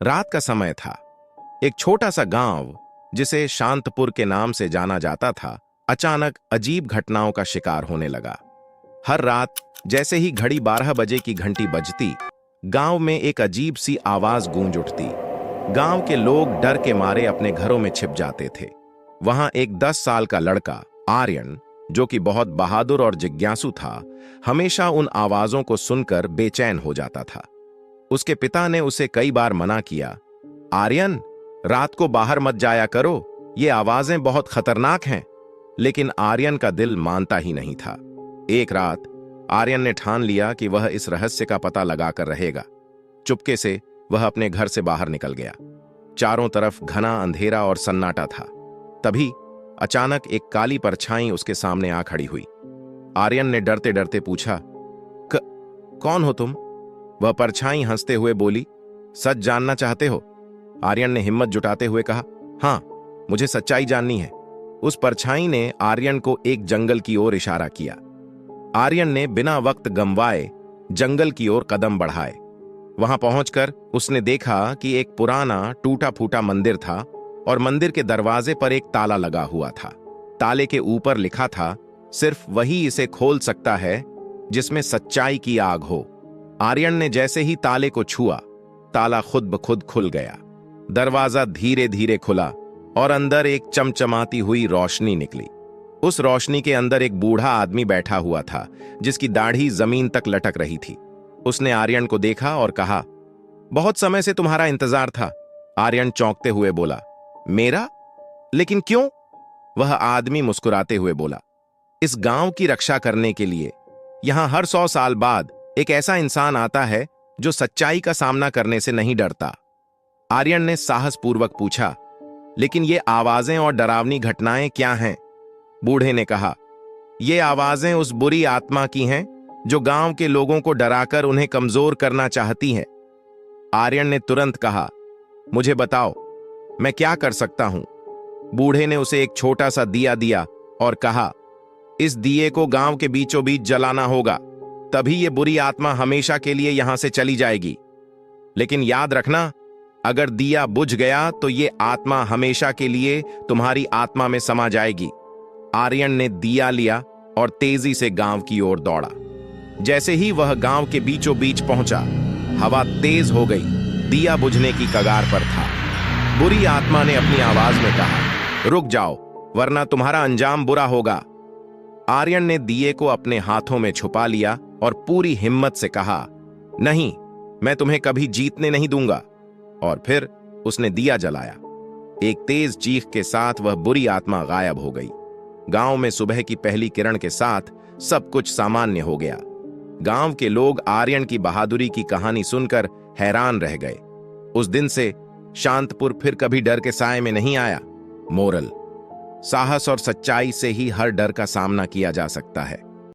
रात का समय था। एक छोटा सा गांव, जिसे शांतपुर के नाम से जाना जाता था, अचानक अजीब घटनाओं का शिकार होने लगा। हर रात जैसे ही घड़ी 12 बजे की घंटी बजती, गांव में एक अजीब सी आवाज गूंज उठती। गांव के लोग डर के मारे अपने घरों में छिप जाते थे। वहां एक 10 साल का लड़का आर्यन, जो कि बहुत बहादुर और जिज्ञासु था, हमेशा उन आवाजों को सुनकर बेचैन हो जाता था। उसके पिता ने उसे कई बार मना किया, आर्यन, रात को बाहर मत जाया करो, ये आवाजें बहुत खतरनाक हैं। लेकिन आर्यन का दिल मानता ही नहीं था। एक रात आर्यन ने ठान लिया कि वह इस रहस्य का पता लगाकर रहेगा। चुपके से वह अपने घर से बाहर निकल गया। चारों तरफ घना अंधेरा और सन्नाटा था। तभी अचानक एक काली परछाई उसके सामने आ खड़ी हुई। आर्यन ने डरते डरते पूछा, कौन हो तुम? वह परछाई हंसते हुए बोली, सच जानना चाहते हो? आर्यन ने हिम्मत जुटाते हुए कहा, हां, मुझे सच्चाई जाननी है। उस परछाई ने आर्यन को एक जंगल की ओर इशारा किया। आर्यन ने बिना वक्त गंवाए जंगल की ओर कदम बढ़ाए। वहां पहुंचकर उसने देखा कि एक पुराना टूटा फूटा मंदिर था और मंदिर के दरवाजे पर एक ताला लगा हुआ था। ताले के ऊपर लिखा था, सिर्फ वही इसे खोल सकता है जिसमें सच्चाई की आग हो। आर्यन ने जैसे ही ताले को छुआ, ताला खुद ब खुद खुल गया। दरवाजा धीरे धीरे खुला और अंदर एक चमचमाती हुई रोशनी निकली। उस रोशनी के अंदर एक बूढ़ा आदमी बैठा हुआ था, जिसकी दाढ़ी जमीन तक लटक रही थी। उसने आर्यन को देखा और कहा, बहुत समय से तुम्हारा इंतजार था। आर्यन चौंकते हुए बोला, मेरा? लेकिन क्यों? वह आदमी मुस्कुराते हुए बोला, इस गांव की रक्षा करने के लिए। यहां हर 100 साल बाद एक ऐसा इंसान आता है जो सच्चाई का सामना करने से नहीं डरता। आर्यन ने साहसपूर्वक पूछा, लेकिन ये आवाजें और डरावनी घटनाएं क्या हैं? बूढ़े ने कहा, ये आवाजें उस बुरी आत्मा की हैं जो गांव के लोगों को डराकर उन्हें कमजोर करना चाहती है। आर्यन ने तुरंत कहा, मुझे बताओ, मैं क्या कर सकता हूं? बूढ़े ने उसे एक छोटा सा दिया दिया और कहा, इस दिए को गांव के बीचों बीच जलाना होगा, तभी ये बुरी आत्मा हमेशा के लिए यहां से चली जाएगी। लेकिन याद रखना, अगर दिया बुझ गया तो ये आत्मा हमेशा के लिए तुम्हारी आत्मा में समा जाएगी। आर्यन ने दिया लिया और तेजी से गांव की ओर दौड़ा। जैसे ही वह गांव के बीचों बीच पहुंचा, हवा तेज हो गई। दिया बुझने की कगार पर था। बुरी आत्मा ने अपनी आवाज में कहा, रुक जाओ, वरना तुम्हारा अंजाम बुरा होगा। आर्यन ने दिए को अपने हाथों में छुपा लिया और पूरी हिम्मत से कहा, नहीं, मैं तुम्हें कभी जीतने नहीं दूंगा। और फिर उसने दिया जलाया। एक तेज चीख के साथ वह बुरी आत्मा गायब हो गई। गांव में सुबह की पहली किरण के साथ सब कुछ सामान्य हो गया। गांव के लोग आर्यन की बहादुरी की कहानी सुनकर हैरान रह गए। उस दिन से शांतपुर फिर कभी डर के साए में नहीं आया। मोरल: साहस और सच्चाई से ही हर डर का सामना किया जा सकता है।